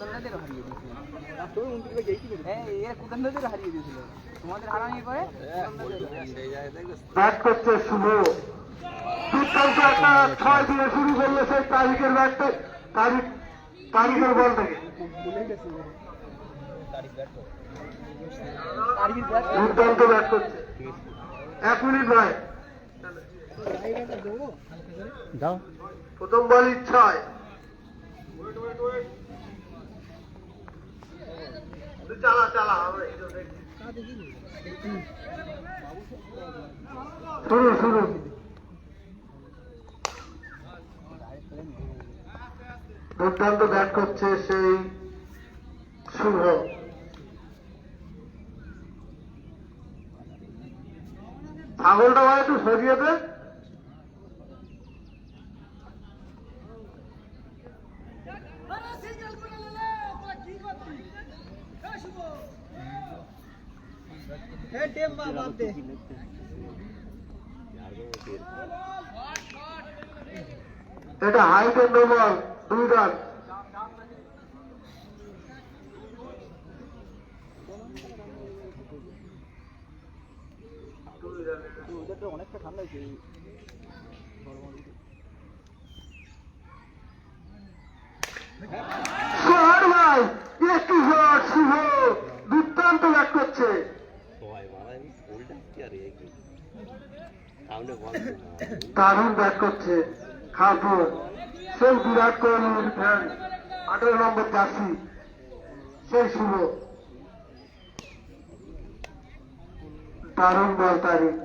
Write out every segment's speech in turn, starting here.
কুদান্দাদেরও হারিয়ে দিয়েছিল। হ্যাঁ, এরা কুদান্দাদেরও হারিয়ে দিয়েছিল। তোমাদের হারানোর পরে ব্যাট করছে শুভ। দুর্দান্ত একটা 6 দিয়ে শুরু করলো সেই তারিখের ব্যাটটা। তারিখের বল থেকে দুর্দান্ত ব্যাট করছে। 1 মিনিট ভাই, প্রথম বল ইচ্ছায় চালা চালা শুরু শুরু। দুর্দান্ত ব্যাট করছে সেই শুভ। ছাগলটা ভাই একটু সরিয়ে দে। এটা হাইটের নো বল, 2 রান। অনেকটা ঠান্ডা হয়েছে। ভাই একটু শুভ দুর্দান্ত ব্যাট করছে। দারুণ ব্যাট করছে খাপুর, সেই বিরাট কোহলির ফ্যান, 18 নম্বর জার্সি সেই শুভ। দারুণ বল তারিখ।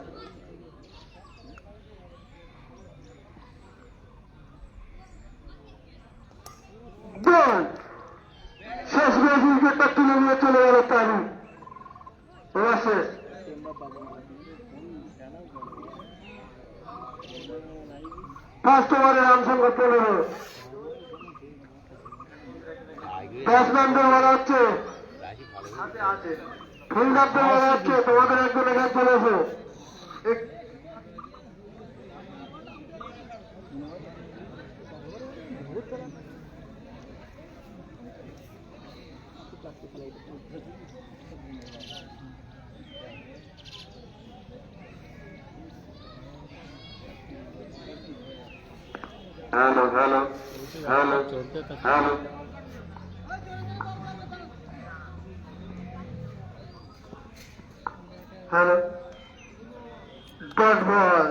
শেষ ম্যাচ উইকেটটা তুলে নিয়ে চলে গেল তারিখ। ওরা শেষ। ফার্স্ট ওভারে রান সংখ্যা 15। ব্যাটসম্যানদের বলা হচ্ছে, ফিল্ডারদের বলা হচ্ছে তোমাদের একজন এখানে চলে এসো। Hello hello hello hello hello dot ball.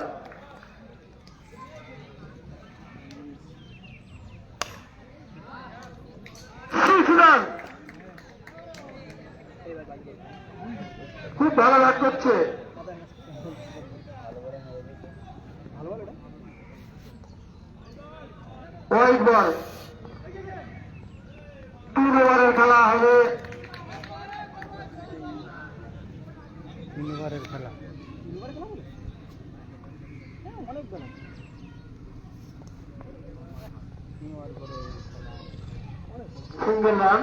6 run. খুব ভালো ব্যাট করছে। White ball. 3 ওভারের খেলা হবে। 3 ওভারের খেলা। Single run.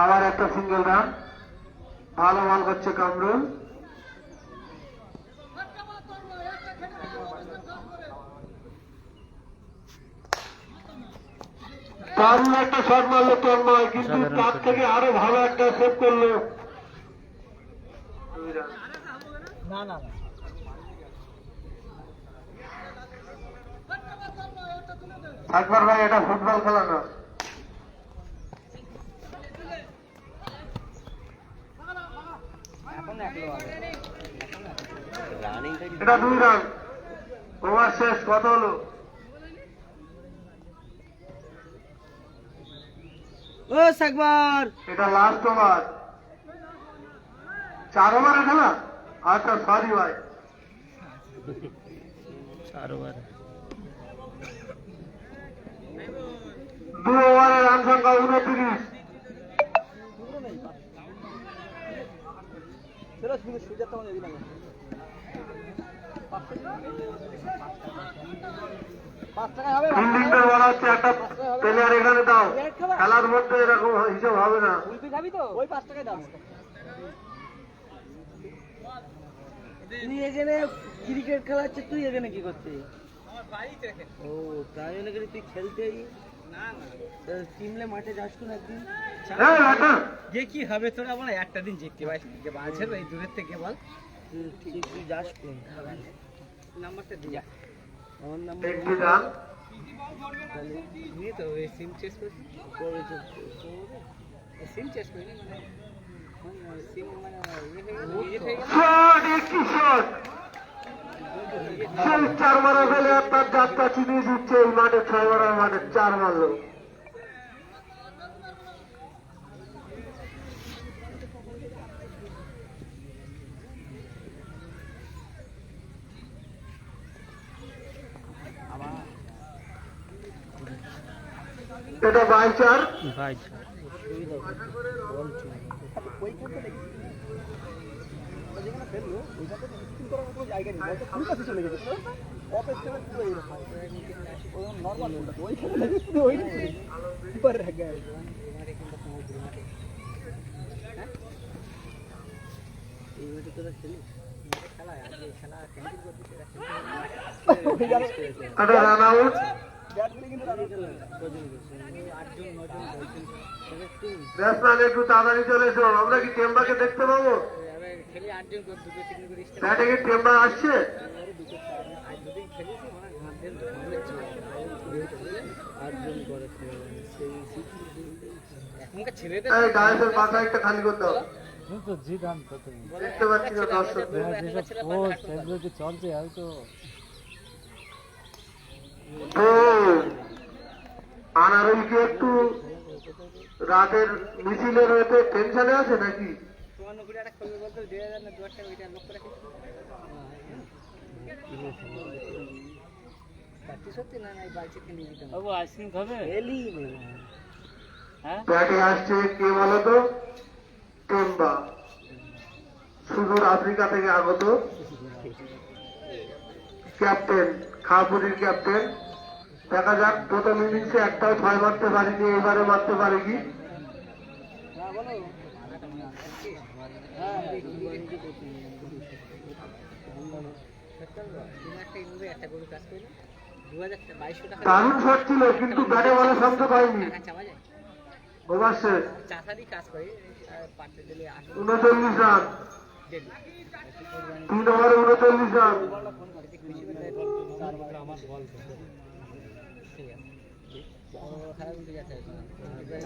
আবার একটা সিঙ্গেল রান। ভালো বল করছে কামরুল। দারুণ একটা শট মারলো তন্ময়, কিন্তু তার থেকে আরো ভালো একটা সেভ করলো। না না একবার ভাই, এটা ফুটবল খেলা না। এটা 2 রান। ওভার শেষ। কত হলো? ও সাকবার, এটা লাস্ট ওভার। 4 ওভারে খেলা। আচ্ছা সরি ভাই, 4 ওভার। 2 ওভারে রান সংখ্যা 29। ফিল্ডিংটা বলা হচ্ছে একটা প্লেয়ার এখানে দাও। খেলার মধ্যে এরকম হিসাব হবে না। ওই 5 টাকায় দাও। তুই এখানে ক্রিকেট খেলাচ্ছে, তুই এখানে কি করতে? আমার বাড়িতে রেখে ও তাই জন্য করে তুই খেলতেই না না টিমলে মাঠে যাস তো না একদিন? যে কি হবে তোরা বল একটা দিন জিততে পারিস যে বাজে এই দূরের থেকে বল তুই যাস কোন? নাম্বারটা দিয়া আমার নাম্বার তাহলে নিয়ে তো এই সিম চেঞ্জ করছি পরে তো সিম চেঞ্জ করি মানে সিম মানে ইয়ে হয়ে গেল সেই 4 মারা ফেলে আপনার যাত্রা চিনিয়ে দিচ্ছে এই মাঠে 6 মারা মাঠে 4 মারলো। এটা 22-4 ভাই সুবিধা বল এটা রান আউট। ব্যাটসম্যান একটু তাড়াতাড়ি চলে এসো, আমরা কি টেম্বাকে দেখতে পাবো? খেলি 8 জন করে দুটো তিন করে ব্যাটে কি টেম্বা আসছে? আজ দুদিন খেলেছি মানে 8 জন তো এখনকার ছেলেদের এই ডায়াসের মাথা একটা খালি করতে হবে। দেখতে পাচ্ছি না দর্শক। চলছে হয়তো আনারুল কি একটু রাতের মিছিলে রয়েছে টেনশনে আছে নাকি? তোমার নকুড়ি একটা খবর বলতো 2000 না 2000 টাকা ওইটা লক্ষ্য রাখি সত্যি না নাই বাড়িতে কিনে দিতাম বাবু আইসক্রিম খাবে? এলি হ্যাঁ ব্যাটে আসছে কে বলতো? টেম্বা, সুদূর আফ্রিকা থেকে আগত ক্যাপ্টেন, খাপুরির ক্যাপ্টেন। দেখা যাক প্রথম ইনিংসে একটাও 6 মারতে পারিনি, এবারে মারতে পারে কি? একটা গরু কাজ করি 2200 টাকা দারুণ শট ছিল কিন্তু ব্যাটে বলে শান্তি পাইনি। চাওয়া যায় ওভার শেষ, চাষারই কাজ করি পারতে দিলে 39 রান, ডেলি 3 ওভারে 39 রান।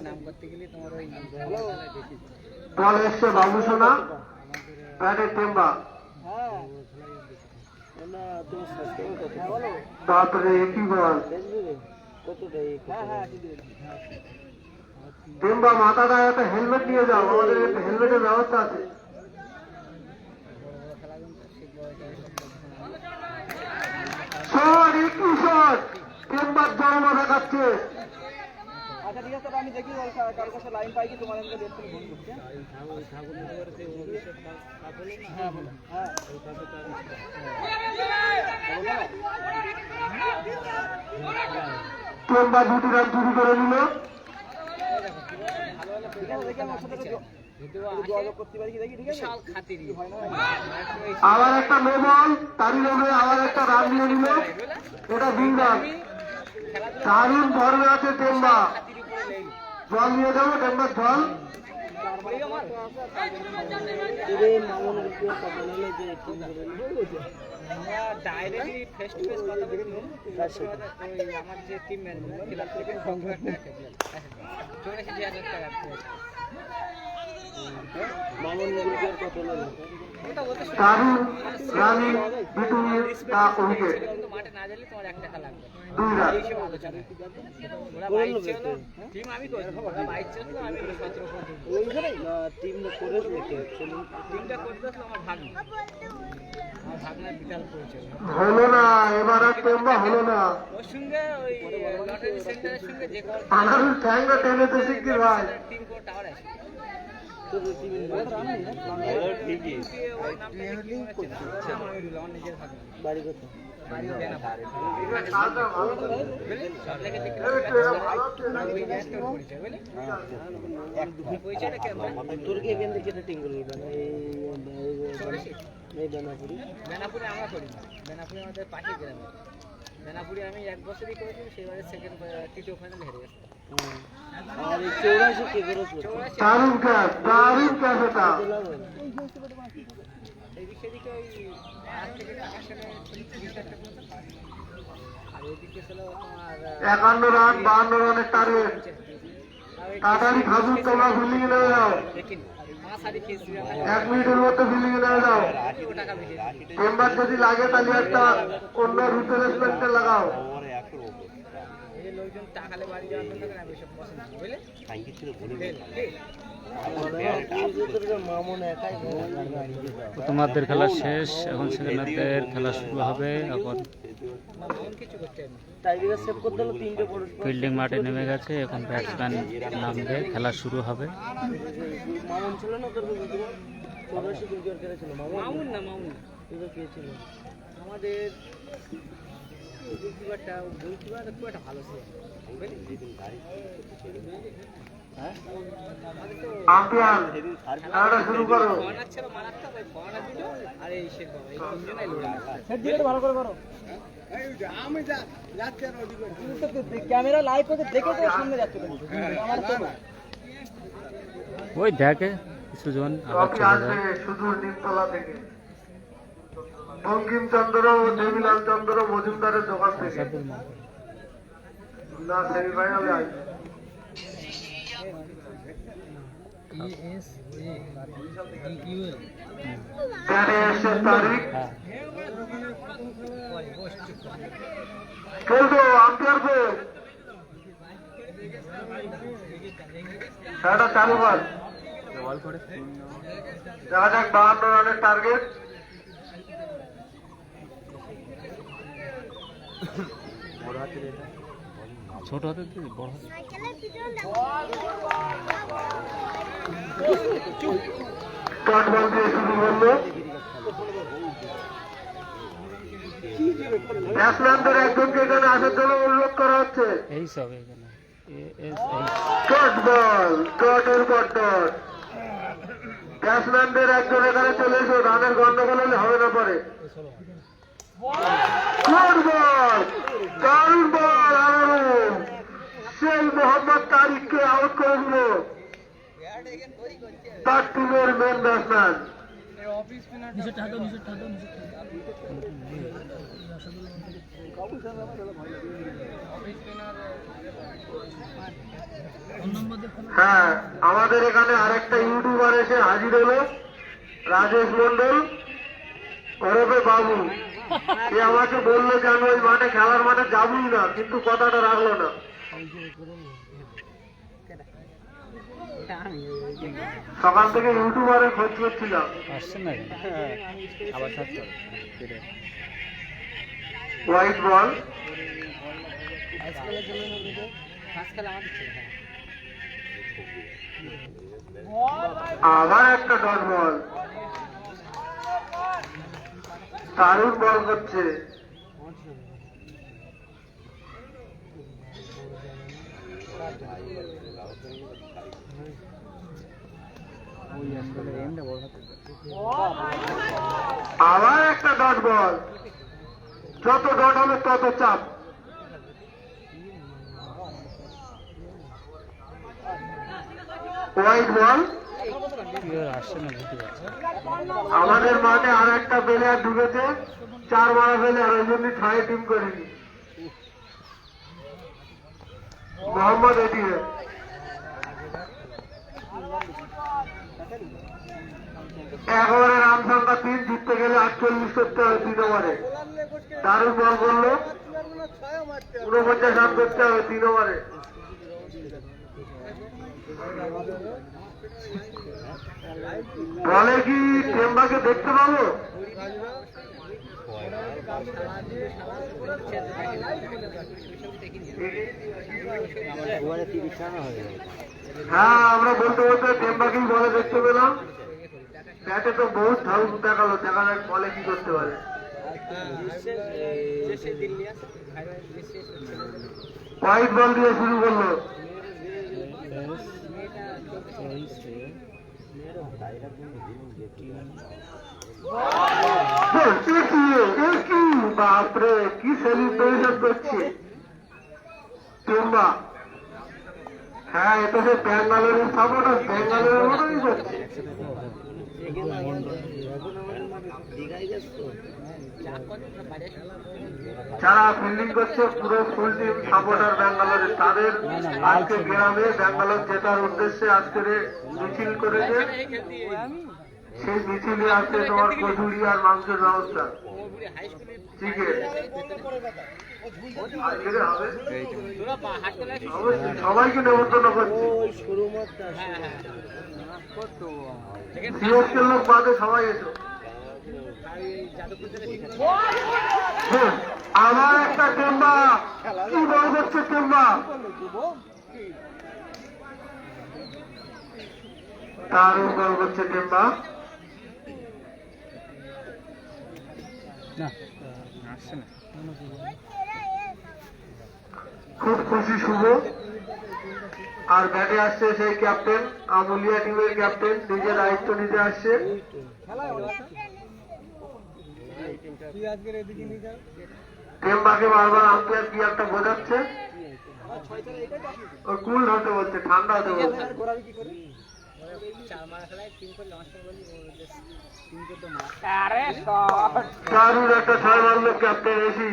নাম করতে গেলে তোমার ওই বল এসছে বাবু সোনা, ব্যাটে টেম্বা। তারপরে একই বল টেম্বা, মাথাটা একটা হেলমেট নিয়ে যাও, আমাদের একটা হেলমেটের ব্যবস্থা আছে। শট, একই শট, টেম্বার জমা দেখাচ্ছে। আচ্ছা ঠিক আছে, আমি দেখি কারোর কাছে লাইন পাই কি তোমার ফোন করছি। টেম্বা 2টি রান চুরি করে নিল। বিশাল খাতির আবার একটা নো বল, তারই লোভে আবার একটা রান নিয়ে নিল। এটা 2 রান। দারুণ ধর্মে আছে টেম্বা। জল নিয়ে যাবো, টেম্বার জল। ডাইরেক্টলি ফেস টু ফেস কথা বলি আমার যে টিম ম্যানেজমেন্ট ক্লাব থেকে চলে এসেছি 1000 টাকা দারুণ রানিং বিটুইন দা উইকেট। কিন্তু মাঠে না গেলে তোমার 1 টাকা লাগবে 2 রান। এই হিসেবে আলোচনা ওরা বাইক ছিল টিম আমি করব ওরা বাইক ছিল আমি 17 করে টিমটা করে টিমটা করে দিল আমার ভাগ্য আমার ভাগনার বিশাল পরিচয় হলো না, এবার আর টেম্বা হলো না। ওর সঙ্গে ওই লটারি সেন্টারের সঙ্গে যে কোনো আনারুল ঠ্যাংটা টেনেছে শিগগির ভাই। 3 কোটি টাওয়ার আছে বাড়ি করতে তোর কি এখান থেকে টিম করবি বেনাপুরে আমরা করি না, বেনাপুরে আমাদের পাশের গ্রামে। বেনাপুরে আমি 1 বছরই করেছি, সেবারে তৃতীয় ফাইনাল হেরে গেছে। আর এই 84 কে করেছিল? দারুণ ক্যাচ এটা। এদিক সেদিকে ওই আজ থেকে টাকা সেনে 30 লাখ টাকা মতো পায়। আর এদিকে ছিল তোমার 51 রান 52 রানের টার্গেট। তাড়াতাড়ি খাজুর তোমরা ফিল্ডিং এ নেমে যাও। দেখিন 5 হারি খেয়েছি, 1 মিনিটের মধ্যে ফিল্ডিং এ নেমে যাও। 80 টাকা বেশি। চেম্বার যদি লাগে তাহলে একটা অন্য রিপ্লেসমেন্টে লাগাও। এই লোকজন টাকালে বাড়ি যাওয়ার জন্য আমি সব পছন্দ করি, বুঝলে? মামুন একাই প্রথমার্ধের খেলা শেষ, এখন সেকেন্ডার্ধের খেলা শুরু হবে। এখন মামুন কিছু করতে আমি টাইগার সেভ করতে হলো 3টে পরস্পর। ফিল্ডিং মাঠে নেমে গেছে, এখন ব্যাটসম্যান নামবে, খেলা শুরু হবে। মামুন ছিল না তোর ভিতরে? 84 উইকেট করেছিল মামুন। মামুন না, মামুন না। তোর কে ছিল? আমাদের গোলকিপারটা খুব একটা ভালো ছিল, বুঝলি? হ্যাঁ আম্পায়ার খেলাটা শুরু করো। কর্নার ছিল, মারাত্মক ওই কর্নার দিল আর এই শেখ বাবা, এই তিনজনাই লড়ে গেছে। সেট দিকে ভালো করে করো। ক্যামেরা লাইভ করে দেখে তো সামনে যাচ্ছে আমার তো ওই দেখে কিছুজন আবার ট্রফি চলে আসবে যায়। সুদূর নিমতলা থেকে, বঙ্কিমচন্দ্র ও দেবীলাল চন্দ্র মজুমদারের দোকান থেকে। না সেমিফাইনালে আসবে। ব্যাটে এসছে তারিখ। খেলতো আম্পায়ার কো খেলাটা চালু কর। দেখা যাক 52 রানের টার্গেট। ছোট হাতে দিবি, বড় হাতে? ডট বল দিয়ে শুরু করলো। ব্যাটসম্যানদের একজনকে এখানে আসার জন্য অনুরোধ করা হচ্ছে। এই সব এখানে ডট বল, ডটের পর ডট। ব্যাটসম্যানদের একজন এখানে চলে এসো, রানের গন্ডগোল হলে হবে না পরে। গুড বল, দারুণ বল, আরুণ সেই মোহাম্মদ তারিককে আউট করে দিল তার টিমের মেন ব্যাটসম্যান। হ্যাঁ, আমাদের এখানে আরেকটা ইউটিউবার এসে হাজির হলো, রাজেশ মন্ডল ওরফে বাবু। সে আমাকে বললো যে আমি ওই মাঠে খেলার মাঠে যাবই না, কিন্তু কথাটা রাখলো না। সকাল থেকে ইউটিউবারের খোঁজ করছিলাম। আসছে না আবার থাকতে হোয়াইট বল, আবার একটা ডট বল। দারুণ বল করছে। আবার একটা ডট বল। যত ডট হবে তত চাপ। White ball. আসছে না, বুঝতে পারছি। আমাদের মাঠে আর একটা প্লেয়ার ঢুকেছে, 4 মারা প্লেয়ার, ওই জন্য ছয় টিম করিনি। মোহাম্মদ এটিএ একেবারে রান সংখ্যা 3, জিততে গেলে 48 করতে হবে 3 ওভারে। দারুণ বল করলো, 49 রান করতে হবে 3 ওভারে। বলে কি টেম্বাকে দেখতে পাবো? হ্যাঁ, আমরা বলতে বলতে টেম্বাকেই বলে দেখতে পেলাম। ব্যাটে তো বহুত ধাউস দেখালো, দেখা যাক বলে কি করতে পারে। হোয়াইট বল দিয়ে শুরু করলো। বাপরে কি সেলিব্রেশন করছে টেম্বা। হ্যাঁ, এটা সে ব্যাঙ্গালোরের সাপোর্টার, ব্যাঙ্গালোরের মতনই করছে। যারা ফিল্ডিং করছে পুরো ফুল টিম সাপোর্টার ব্যাঙ্গালোরের, তাদের আজকে গ্রামে ব্যাঙ্গালোর জেতার উদ্দেশ্যে আজকে মিছিল করেছে। সেই মিছিলে আছে তোমার কচুরি আর মাংসের ব্যবস্থা। ঠিক আছে, অবশ্যই সবাইকে নেমন্তন্ন করছি। সিএসকে লোক বাদে সবাই এসো। আমার একটা টেম্বা, কি বল করছে টেম্বা, দারুণ বল করছে টেম্বা। খুব খুশি শুভ। আর ব্যাটে আসছে সেই ক্যাপ্টেন, আমুলিয়া টিমের ক্যাপ্টেন, নিজের দায়িত্ব নিতে আসছে। টেম্বাকে বারবার আম্পায়ার কি একটা বোঝাচ্ছে, ওর কুল হতে বলছে, ঠান্ডা হতে বলছে। দারুণ একটা ছয় মারলো ক্যাপ্টেন এসি।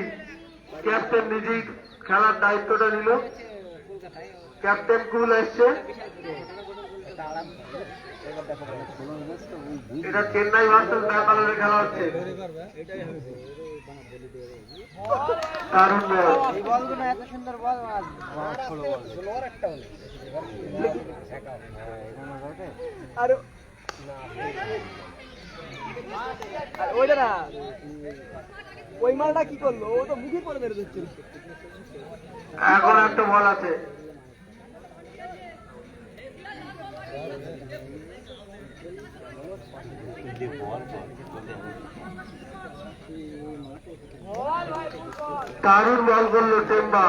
ক্যাপ্টেন নিজেই খেলার দায়িত্বটা নিল। ক্যাপ্টেন কুল এসছে। এটা চেন্নাই ভার্সেস ব্যাঙ্গালোরে খেলা হচ্ছে। দারুণ বল, এত সুন্দর বল আর ওইটা না, ওই মালটা কি করলো, ও তো মুখে করে মেরে দিচ্ছে। এখন একটা বল আছে। দারুণ বল করলো টেম্বা।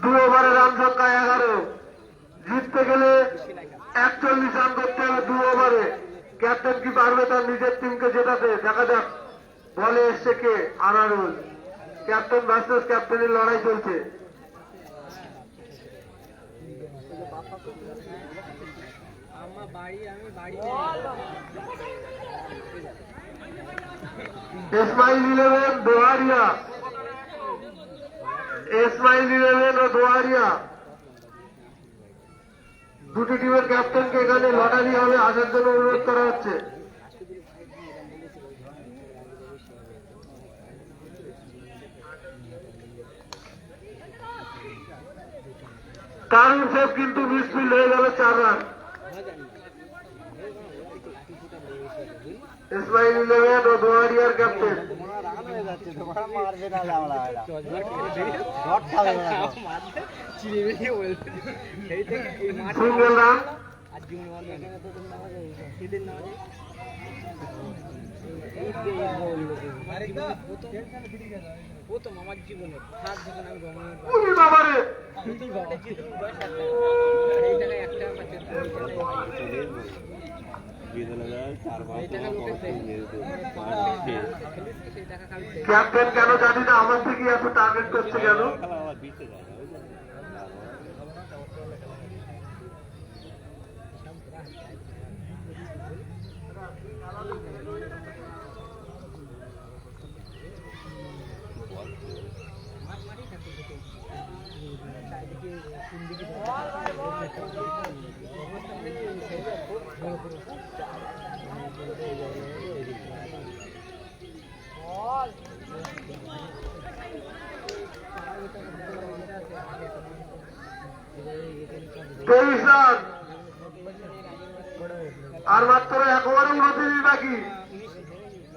দু ওভারে রান সংখ্যা 11। জিততে গেলে 41 রান করতে হবে 2 ওভারে। ক্যাপ্টেন কি পারবে তার নিজের টিমকে জেতাতে? দেখা যাক। বলে এসছে কে? আনারুল। ক্যাপ্টেন ভার্সেস ক্যাপ্টেনের লড়াই চলছে। ইসমাইল 11 দোহারিয়া, ইসমাইল 11 ও দোহারিয়া দুটি টিমের ক্যাপ্টেনকে এখানে লটারি হবে আসার জন্য অনুরোধ করা হচ্ছে। দারুণ সেভ, কিন্তু মিসফিল্ড হয়ে গেল 4 রান। ইসমাইল 11 ও দোহারিয়ার ক্যাপ্টেন। Single run. বাবারে ক্যাপ্টেন কেন জানি না আমার থেকে এত টার্গেট করছে কেন? আর মাত্র 1 ওভারে 29 বাকি।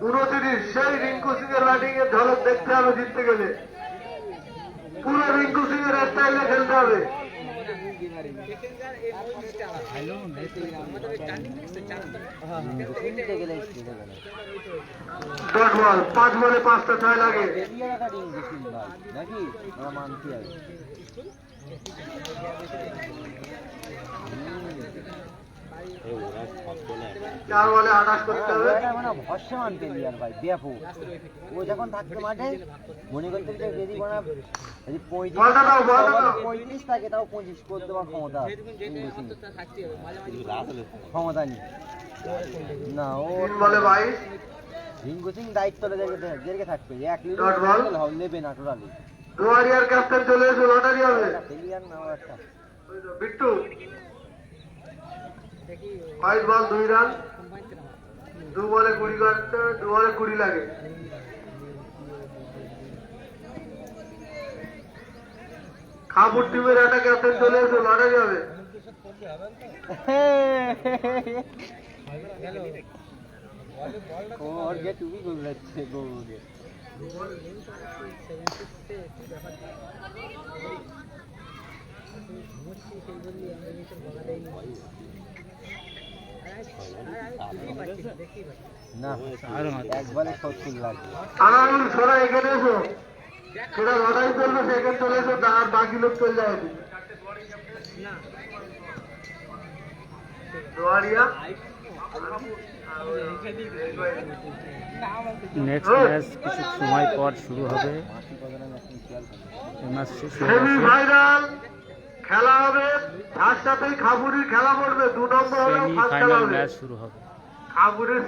29, সেই রিঙ্কু সিং এর ব্যাটিং এর ঝলক দেখতে হবে জিততে গেলে। পুরো রিঙ্কু সিং এর স্টাইলে খেলতে হবে। ডট বল, 5 বলে 5টা 6 লাগে। চার বলে 28 করতে হবে। ভরসামান প্লেয়ার ভাই ব্যাপক। ও যখন থাকতো মাঠে মনে করতে যে যদি কোনো যদি বলটা দাও, বলটা দাও। 35 থাকে তাও 25 করে দেওয়ার ক্ষমতা আছে। ক্ষমতা নেই না ও 3 বলে 22। রিঙ্কু সিং দায়িত্ব জেরকে থাকবে এক ডট বল। লিটার নেবে না টোটালি দুয়ারিয়ার ক্যাপ্টেন চলে এসে লটারি হবে। প্লেয়ার না একটা বিট্টু 5 বল 2 রান, 2 বলে 20 করতে, 2 বলে 20 লাগে। খাপুর টিমের একটা ক্যাপ্টেন চলে এসে লটারি হবে। ওর গে তুমি গোল লাগছে গোলকে না একবারে 70 লাগবে আনারুল সোনা এখানে এসো, সেটা লটারি চলবে, সেখানে চলে এসো, আর বাকি লোক চলে যায়। দুয়ারিয়া নেক্সট ম্যাচ কিছু সময় পর শুরু হবে। এই ম্যাচ শেষ হয়ে গেছে। সেমিফাইনাল খেলা হবে, তার সাথেই খাবুরির খেলা পড়বে। 2 নম্বর হলেও ফার্স্ট খেলা সেমিফাইনাল হবে। ম্যাচ শুরু হবে। খাবুরির